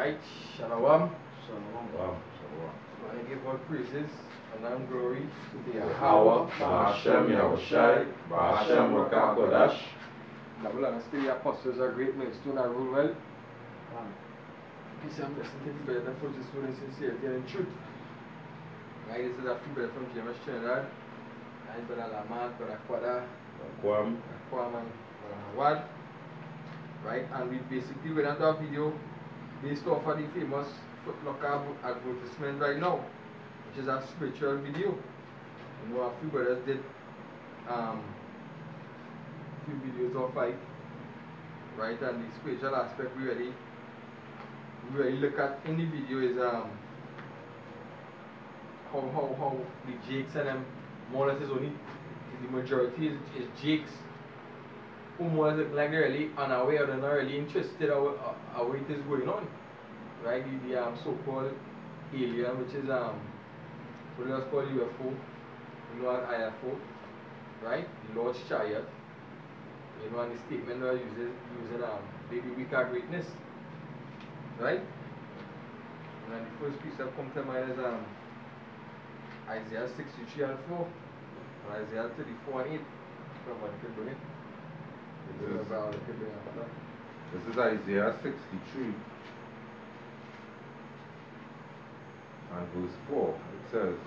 Right? Shalom. Shalom. I give all praises and glory to the Yahweh, Ba'ashem Yahushai, Ba'ashem Rakah Kodash. Double and still the apostles are great millstone and rule well. Peace and blessing to the brother for this word in sincerity and in truth. Right, this is a free brother from James Trinidad. And Brother Lamont, Brother Quada, Kwam. Kwam and Brother Hawad. Right, and we basically went into a video based off of the famous Foot Locker advertisement right now, which is a spiritual video. You know, a few brothers did few videos of it, right? And the spiritual aspect we really look at in the video is how the Jakes and them more or less is only the majority is Jakes who more or less look like they're really unaware, they're not really interested in how it is going on. Right, the so-called alien, which is what is called UFO, you know, an IFO, right? The Lord's chariot, you know, and the statement that using baby weaker greatness, right? And then the first piece that comes to mind is Isaiah 63 and 4, and Isaiah 34 and 8. From what you can bring it. This is Isaiah 63. And verse 4, it says,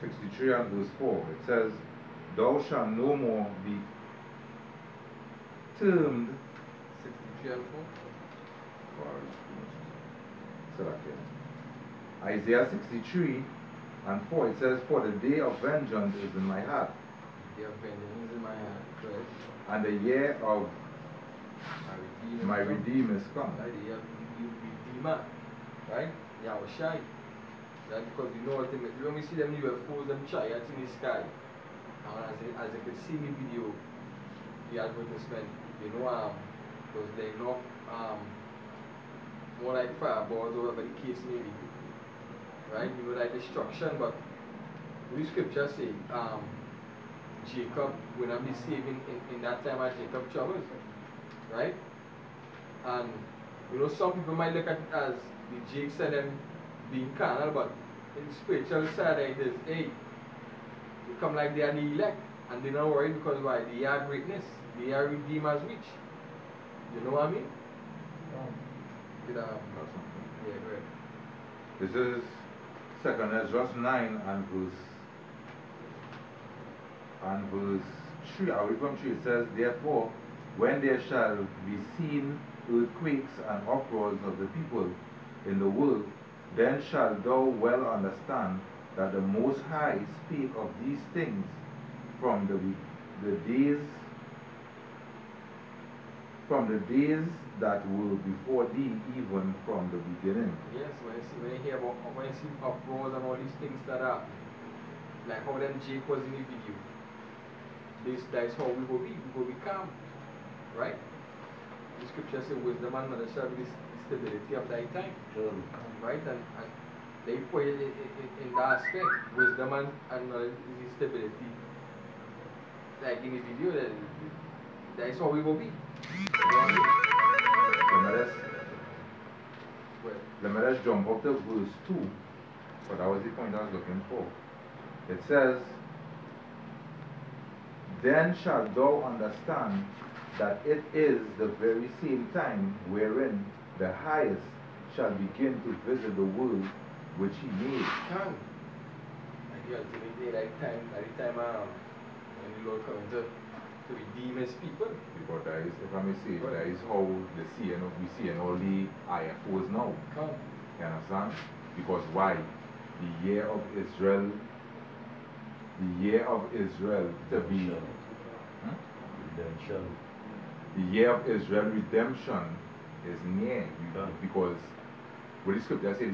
63 and verse 4, it says, thou shalt no more be termed 63 and 4. Isaiah 63 and 4, it says, for the day of vengeance is in my heart. The day of vengeance is in my heart, correct. And the year of my Redeemer is come. Redeemer, right? Yahushai. Right? Because you know ultimately when we see them UFOs, them chariots in the sky, and as you can see in the video, the advertisement, you know, because they knock more like fireballs or whatever the case may be. Right? You know, like destruction, but the scripture say Jacob will not be saved in that time as Jacob troubles. Right? And you know, some people might look at it as the Jakes and them being carnal, but in the spiritual side it is, hey, they come like they are the elect, and they're not worried because why? They are greatness, they are redeemers which. You know what I mean? Yeah, great. This is 2nd Ezra 9 and verse 3. I read from 3. It says, therefore, when there shall be seen earthquakes and uproars of the people in the world, then shalt thou well understand that the Most High spake of these things from the days that were before thee, even from the beginning. Yes, when you hear about when you see uproars and all these things that are like how them Jake was in the video. That is how we will be calm, right? The scripture says wisdom and knowledge shall be the stability of thy time. Right? And they put it in that aspect. Wisdom and knowledge is the stability. Like in the video, that is how we will be. Let me just jump up to verse 2. But that was the point I was looking for. It says, then shalt thou understand that it is the very same time wherein the highest shall begin to visit the world which he made. Can. Like the ultimate day, like time when the Lord comes to redeem his people. Because that is, if I may say, that is how we see all the IFOs now. Come. You understand? Because why? The year of Israel to be redemption. The year of Israel redemption is near. Because what the scripture say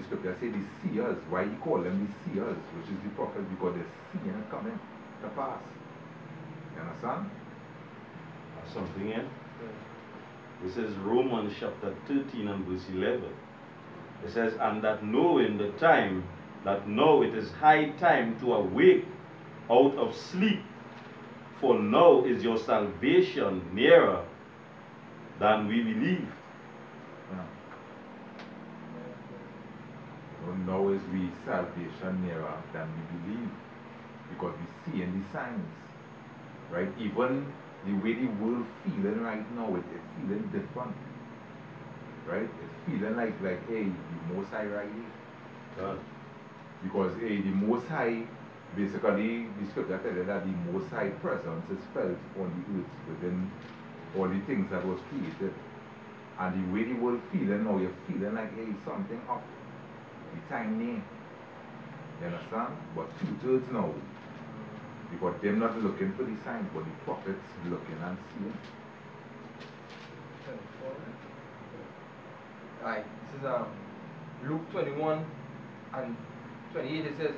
the seers. Why he call them the seers, which is the prophet, because they're seeing it coming to pass. You understand? Something else. This is Romans chapter 13 and verse 11. It says, and that knowing the time, that now it is high time to awake out of sleep, for now is your salvation nearer than we believe. Now is we salvation nearer than we believe, because we see in the signs, right? Even the way the world feeling right now, it's feeling different, right? It's feeling like hey, the Most High right here. Because hey, the Most High, basically, the scripture tells us that the Most High presence is felt on the earth within all the things that was created. And the way the world feeling now, you're feeling like hey, something up. The time near. You understand? But 2/3 now. Because they're not looking for the signs, but the prophets looking and seeing. Alright, this is Luke 21 and 28. It says,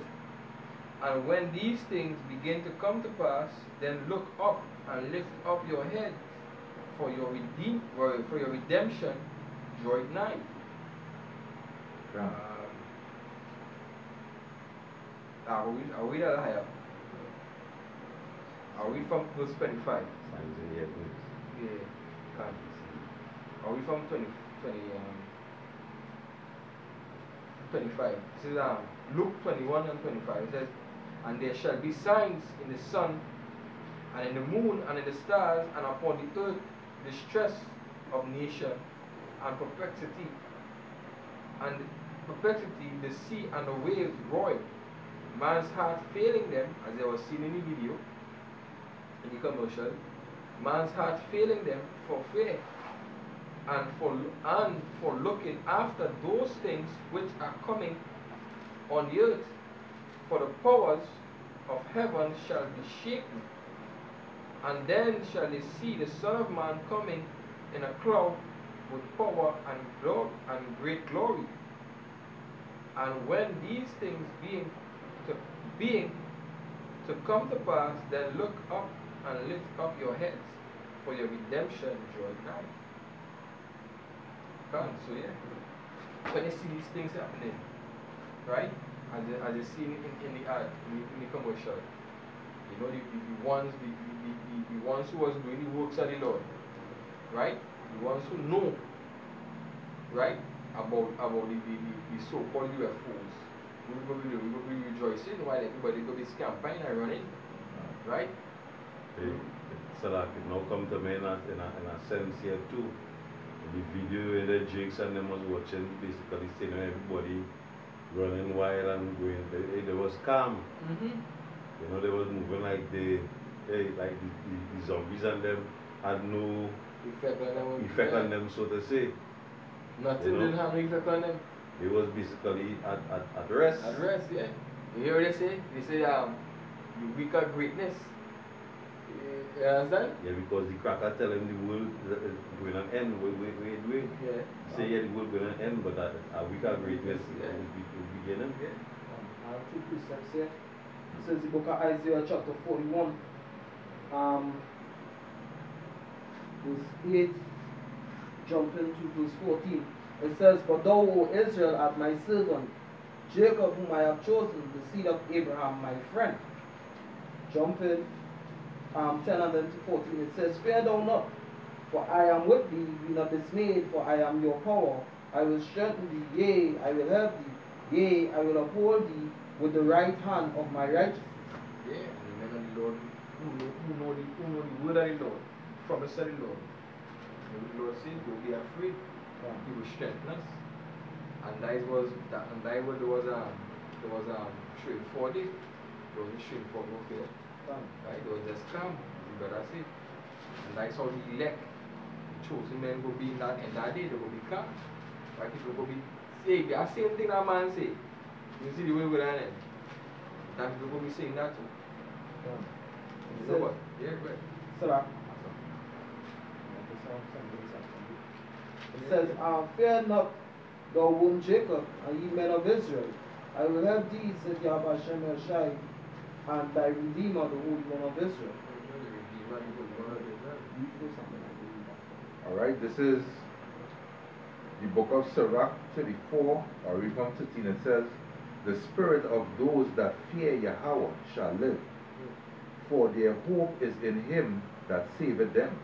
and when these things begin to come to pass, then look up and lift up your head, for your redemption draweth nigh. Yeah. I'll read that higher. I'll read from verse 25. Signs in the heavens. Yeah, can't I'll read from 25. This is Luke 21 and 25. It says, and there shall be signs in the sun, and in the moon, and in the stars, and upon the earth distress of nation, and perplexity. And perplexity, the sea and the waves roaring, man's heart failing them, as they were seen in the video, in the commercial, man's heart failing them for fear, and for looking after those things which are coming on the earth. For the powers of heaven shall be shaken, and then shall they see the Son of Man coming in a cloud with power and great glory. And when these things being to come to pass, then look up and lift up your heads, for your redemption draweth nigh. So yeah, when you see these things happening, right, as you see in the commercial, you know, the ones who was doing the works of the Lord, right, the ones who know, right, about the so-called UFOs. We will be rejoicing while everybody go this campaign and running, right? So that it now come to me in a sense here too. The video where the Jakes and them was watching, basically seeing everybody running wild and going. They was calm. You know, they was moving like the zombies, and them had no effect on them, so to say. Nothing didn't have no effect on them. It was basically at rest. At rest, yeah. You hear what they say? They say the weak of greatness. You understand? Yeah, because the cracker tell him the world is going to end. Wait. Yeah. Say yeah, the world going to end, but a weak of greatness is beginning. Yeah. I have 2 precepts here. It says the book of Isaiah chapter 41, verse 8, jumping to verse 14. It says, but thou, O Israel, art my servant, Jacob whom I have chosen, the seed of Abraham, my friend. Jumping 10 and then to 14, it says, fear thou not, for I am with thee, be not dismayed, for I am your power. I will strengthen thee, yea, I will help thee, yea, I will uphold thee with the right hand of my righteousness. Yeah, and the men of the Lord who know the word of the Lord, promise of the Lord. And the Lord says, don't be afraid. He will strengthen us. And there was straight for this. There was a straight for no fear. Right? There was just calm, you better say. And that's how the elect, the chosen men will be in that day, they will be calm. Right? People will be saying the same thing that man say. You see the way we're at it. That people will be saying that too. You know what? Yeah, good. So it says, fear not, thou womb Jacob, and ye men of Israel. I will help thee, said Yahweh Hashem El Shai, and thy Redeemer, the Holy One of Israel. Alright, this is the book of Sirach 34, or read from 13. It says, the spirit of those that fear Yahweh shall live, for their hope is in him that saveth them.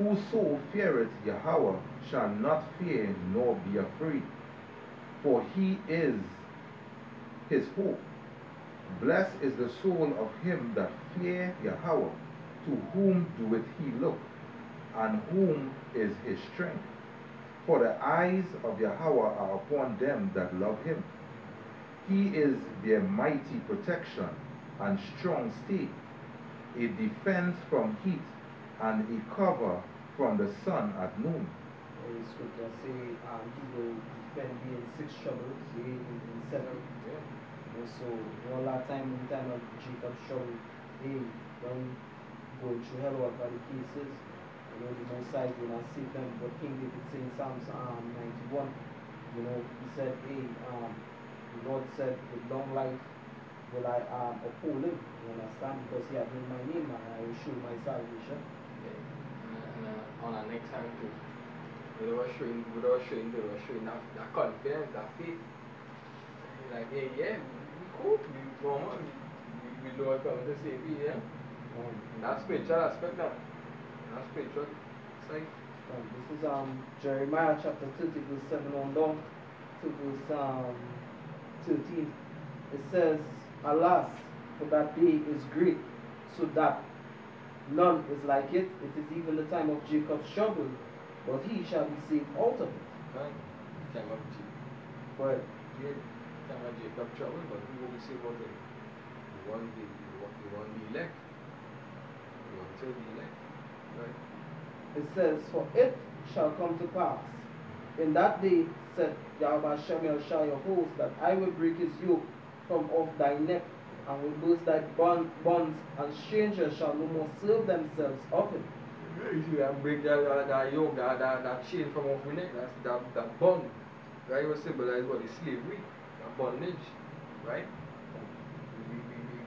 Whoso feareth Yahweh shall not fear nor be afraid, for he is his hope. Blessed is the soul of him that fear Yahweh, to whom doeth he look, and whom is his strength. For the eyes of Yahweh are upon them that love him. He is their mighty protection and strong stay, a defense from heat, and a cover from the sun at noon. The scripture say he will defend thee in 6 troubles, in 7. And so all that time, in the time of Jacob's trouble, when going through hell, whatever the case is, the Most High will not save them. But King David say in Psalms 91, he said, the Lord said, with long life will I uphold him. You understand? Because he had made my name, and I will show my salvation. And on our next time too, we were showing that confidence, that faith. Like, we cool, we normal, we know what coming to save you, yeah? That's spiritual aspect now. That's spiritual side. This is Jeremiah chapter 30, verse 7 on down to verse 13. It says, Alas, for that day is great, so that none is like it. It is even the time of Jacob's trouble, but he shall be saved out of it. Right? Time of Jacob. But Time of Jacob trouble, but we will be saved out of it. We want the elect. We want to be elect. Right? it says, For it shall come to pass in that day, said Yahweh Shem Shai of hosts, that I will break his yoke from off thy neck, and will loose thy bonds, and strangers shall no more serve themselves of him. You see that break that yoke, that chain from off your neck, that's that bond. Right? It was symbolized by the slavery, that bondage. Right?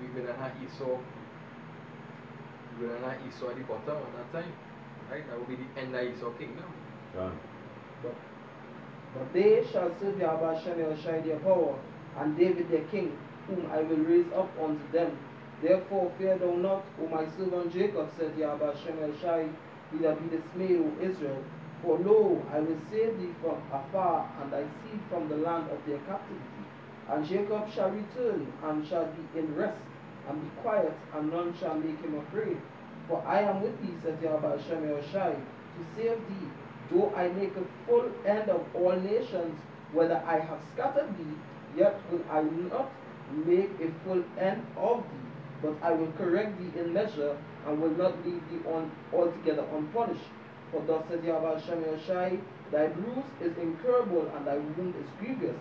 We're gonna have Esau. We're gonna have Esau at the bottom at that time. Right? That will be the end of Esau's kingdom. But they shall serve Yahweh Shem Shai their power, and David their king, whom I will raise up unto them. Therefore fear thou not, O my servant Jacob, said Yahweh Shem Shai, neither be dismayed, O Israel. For lo, I will save thee from afar, and thy seed from the land of their captivity. And Jacob shall return, and shall be in rest, and be quiet, and none shall make him afraid. For I am with thee, said Yahweh Shem Shai, to save thee. Though I make a full end of all nations, whether I have scattered thee, yet will I not make a full end of thee, but I will correct thee in measure, and will not leave thee altogether unpunished. For thus said Yahweh Shem Shai, thy bruise is incurable, and thy wound is grievous.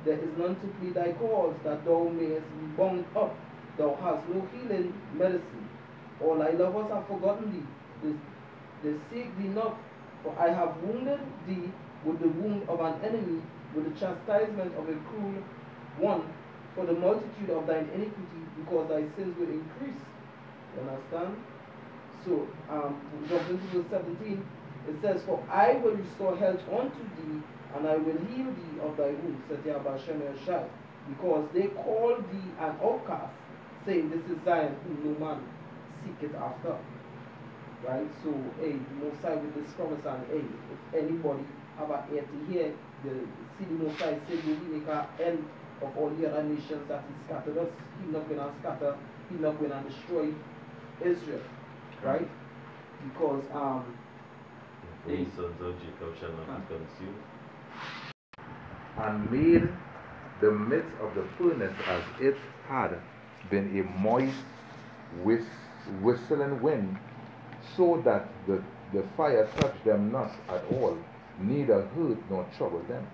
There is none to plead thy cause, that thou mayest be bound up. Thou hast no healing medicine. All thy lovers have forgotten thee. They seek thee not. For I have wounded thee with the wound of an enemy, with the chastisement of a cruel one, for the multitude of thine iniquity, because thy sins will increase. You understand? So, jump into verse 17. It says, For I will restore health unto thee, and I will heal thee of thy wounds, said Yahweh Shem Shai, because they call thee an outcast, saying, This is Zion, whom no man seeketh after. Right? So, the Most High with this promise, and if anybody have an ear to hear, see the Most High say, we make an end of all the other nations that he scattered us. He's not going to scatter, he's not going to destroy Israel. Right? Because, the sons of Jacob shall not be consumed. And made the midst of the furnace as it had been a moist, whistling wind, so that the fire touched them not at all, neither hurt nor troubled them.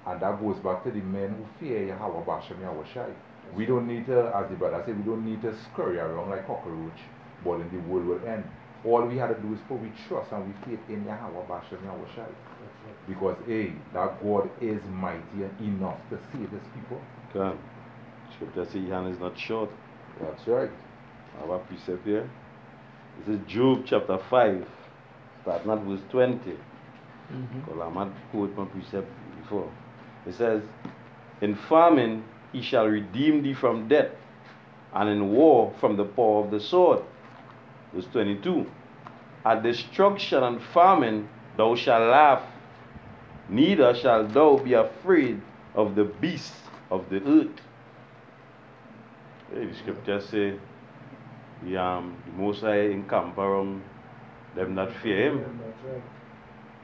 And that goes back to the men who fear Yahweh Bashem Yahweh Shai. We don't need to, as the brother said, we don't need to scurry around like cockroach, but in the world will end. All we had to do is put we trust and we faith in Yahweh Bashem Yahweh Shai. Because that God is mighty enough to save his people. Come. Scripture says your hand is not short. That's right. Our precept here. This is Job chapter 5, starting at verse 20. Because I might quote my precept before. It says, In famine he shall redeem thee from death, and in war from the paw of the sword. Verse 22. at destruction and famine thou shalt laugh, neither shalt thou be afraid of the beasts of the earth. The scripture say, the Most High encamp around them that fear him. That's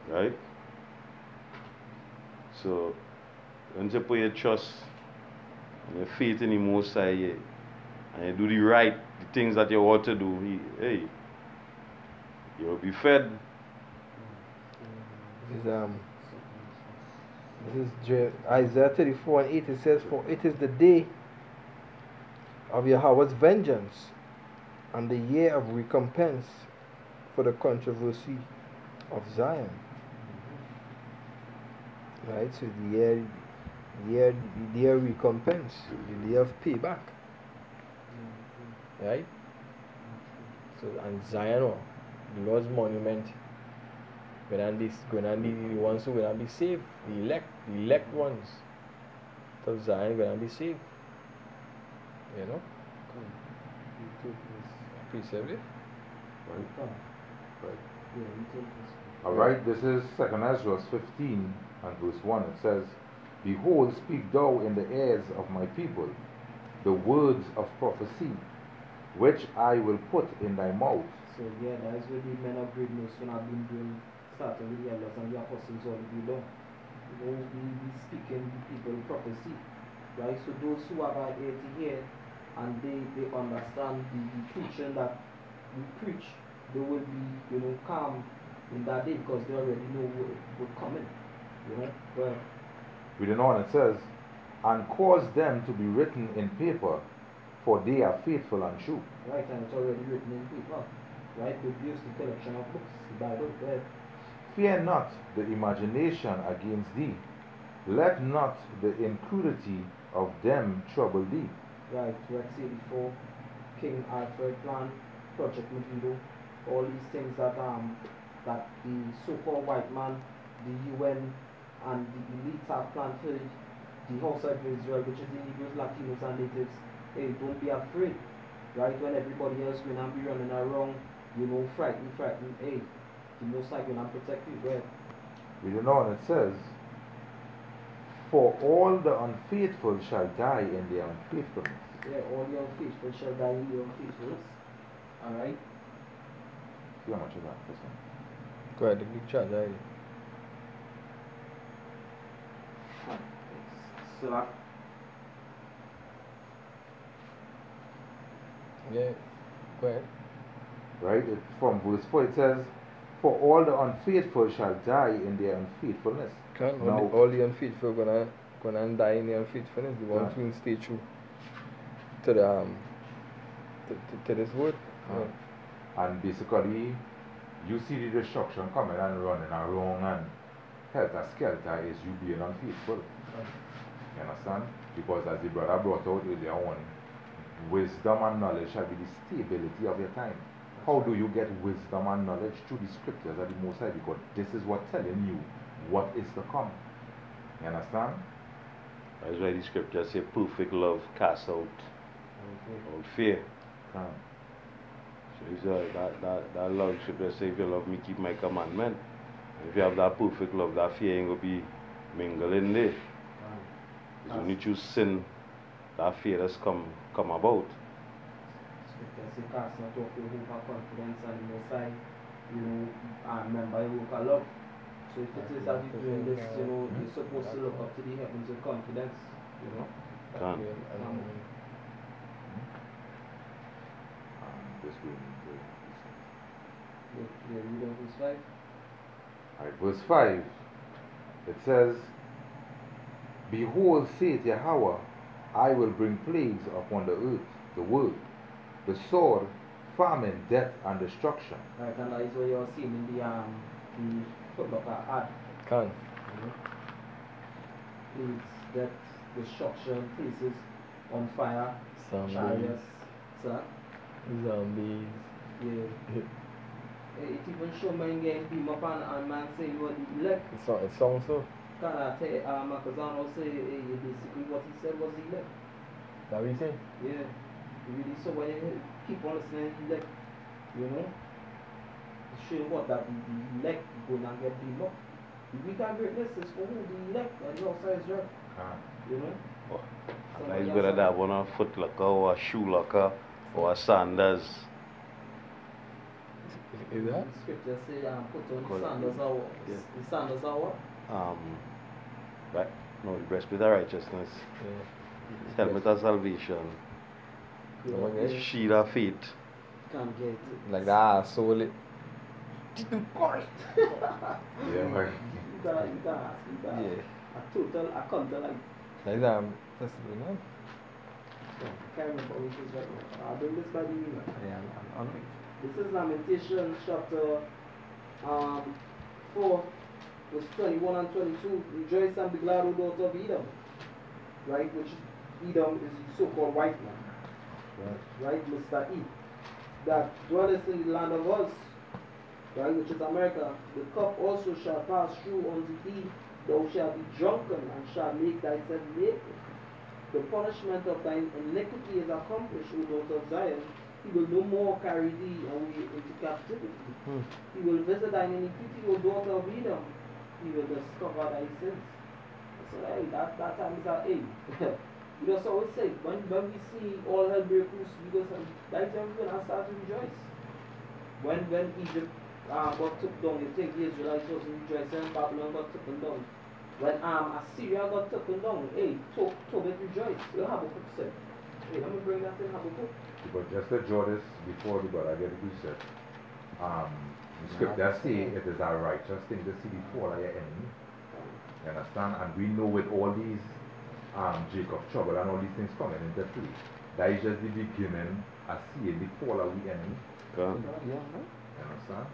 right. Right? So, when you put your trust and your faith in the Most High, yeah, and you do the things that you ought to do, you'll be fed. This is Isaiah 34 and 8. It says, "For it is the day of Yahweh's vengeance, and the year of recompense for the controversy of Zion." Right, so the year of recompense, the year of payback. Right? So, and Zion, the Lord's monument, going to be the ones who are going to be saved, the elect ones of Zion going to be saved. You know? Precept it? Alright, this is 2 Ezra 15 and verse 1. It says, "Behold, speak thou in the ears of my people the words of prophecy, which I will put in thy mouth." So yeah, that is where the men of greatness when I've been doing, starting with the elders and the apostles all the way long. You know, we speaking the people prophecy. Right? So those who have an ear to hear and they understand the preaching that we preach, they will be, calm in that day because they already know what coming. Well, Reading on, it says, "And cause them to be written in paper, for they are faithful and true." right, and it's already written in paper. Right? We've used the collection of books, the Bible, right? "Fear not the imagination against thee, let not the incredulity of them trouble thee." Right, Rex 84, King Alfred plan, Project Megiddo, all these things that the so-called white man, the UN, and the elites have planned for the House of Israel, which is the Negroes, Latinos, and natives. Hey, don't be afraid, right? When everybody else going to be running around, frightened. Hey, the Most High going to protect you, right? Reading on, it says, "For all the unfaithful shall die in their unfaithfulness." Yeah, all the unfaithful shall die in their unfaithfulness. Alright? See how much of that? This one. Go ahead, the big chat already. So that Yeah, go ahead. Right? From verse 4 it says, "For all the unfaithful shall die in their unfaithfulness." Can't Now- all the unfaithful gonna die in the unfaithfulness. The ones Yeah. who stay true to the to this word. And basically, you see the destruction coming and running around and helter-skelter is you being unfaithful. You understand? Because as the brother brought out earlier on, wisdom and knowledge shall be the stability of your time. How do you get wisdom and knowledge? Through the scriptures of the Most High, because this is what telling you what is to come. You understand? That's why the scripture say perfect love casts out all fear. Huh. So it's, that love scripture say, "If you love me, keep my commandment." And if you have that perfect love, that fear ain't gonna be mingling there. It's only through sin that fear has come about. Scripture say, "Cast not off your hope and confidence and the Most High, and remember your work of love." So if it is that you're doing this, you're supposed to look up to the heavens with confidence, Can. This will You read on verse 5. Alright, verse 5, it says, "Behold, saith Yahweh, I will bring plagues upon the earth, the world, the sword, famine, death, and destruction." Right, and that is what you're seeing in the footlocker ad. Can't. Plagues, death, destruction, places on fire, Zombies. chariots, sir. Zombies. Yeah. It even show man getting beam up and man say you are the elect. It sounds so. Can I tell Macazano say basically what he said was the elect. That what you say? Yeah. Really, so when you keep on listening, elect, it showing what that the elect gonna get the up. The weekend greatness is for who? The elect and your size right. You know? It's better to have a foot locker or a shoe locker or a sandals. Is that? The scripture say put on Call it- sandals are what? yeah. The sandals are what? Right? No, the breastplate of righteousness, Yeah. helmet of salvation, Someone the get shield of faith. Can't get it. like that, soul it. Yeah, man. You gotta ask, you gotta. Yeah. A counter like. Like that, that's you know. I can't remember which is right now. I'll bring this by the email. Yeah, I'm This is Lamentations chapter 4, verse 21 and 22. Rejoice and be glad, O daughter of Edom. Right? Which Edom is the so-called white man. Right? Mr. E. That dwelleth in the land of us. Right? Which is America. The cup also shall pass through unto thee. Thou shalt be drunken and shalt make thyself naked. The punishment of thine iniquity is accomplished, O daughter of Zion. He will no more carry thee away into captivity. He will visit thine iniquity, O daughter of Edom. He will discover thy sins. So hey, that time is our aim. We just always say, when we see all hell break loose, we just that time we're gonna start to rejoice. When Egypt got took down, you think the Israelites wasn't rejoicing, Babylon got taken down. When Assyria got taken down, hey, Tobit rejoice. You have a book said. Hey, let me bring that in Habakkuk. But just to draw this before the brother get it said, the scripture say it is a righteous thing to see the fall of your enemy. You understand? And we know with all these Jacob's trouble and all these things coming into play, that is just the beginning of seeing the fall of the enemy. Yeah. You understand?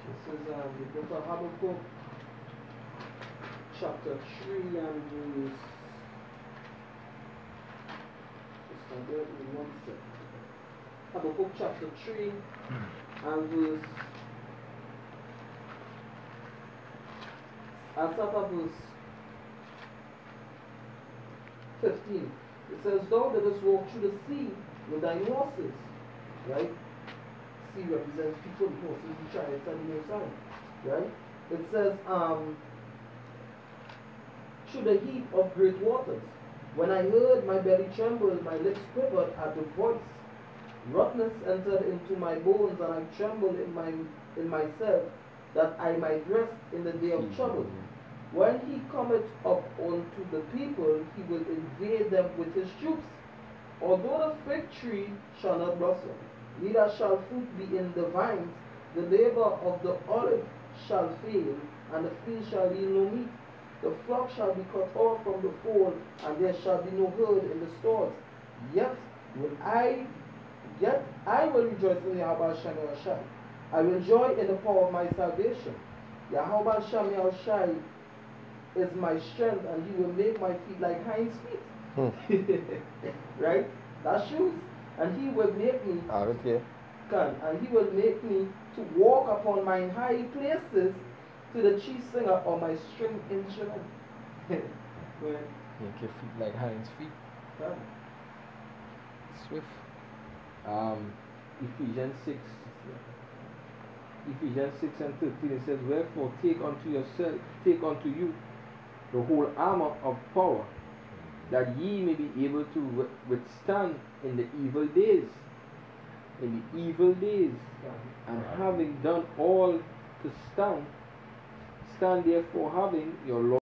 This is the book of Habakkuk, chapter 3 and verse. Just gonna do it in 1 second. Habakkuk chapter 3 and verse. I'll start at verse 15. It says, thou didst walk through the sea with thine horses, right? Sea represents people, horses, and chariots, and the sign, right? It says, through the heap of great waters. When I heard, my belly trembled, my lips quivered at the voice. Rottenness entered into my bones, and I trembled in myself, that I might rest in the day of trouble. When he cometh up unto the people, he will invade them with his troops. Although the fig tree shall not blossom, neither shall fruit be in the vines, the labor of the olive shall fail, and the field shall yield no meat. The flock shall be cut off from the fold, and there shall be no herd in the stalls. Yet I will rejoice in Yahweh Shem Yahushai. I will joy in the power of my salvation. Yahweh Shem Yahushai is my strength, and he will make my feet like hinds feet. Right? That's shoes. And he will make me and he will make me to walk upon mine high places, to the chief singer of my string instrument. Make your feet like hinds feet. Right. Swift. Ephesians 6 and 13, it says, wherefore take unto you the whole armor of power, that ye may be able to withstand in the evil days. In the evil days, and having done all to stand therefore having your Lord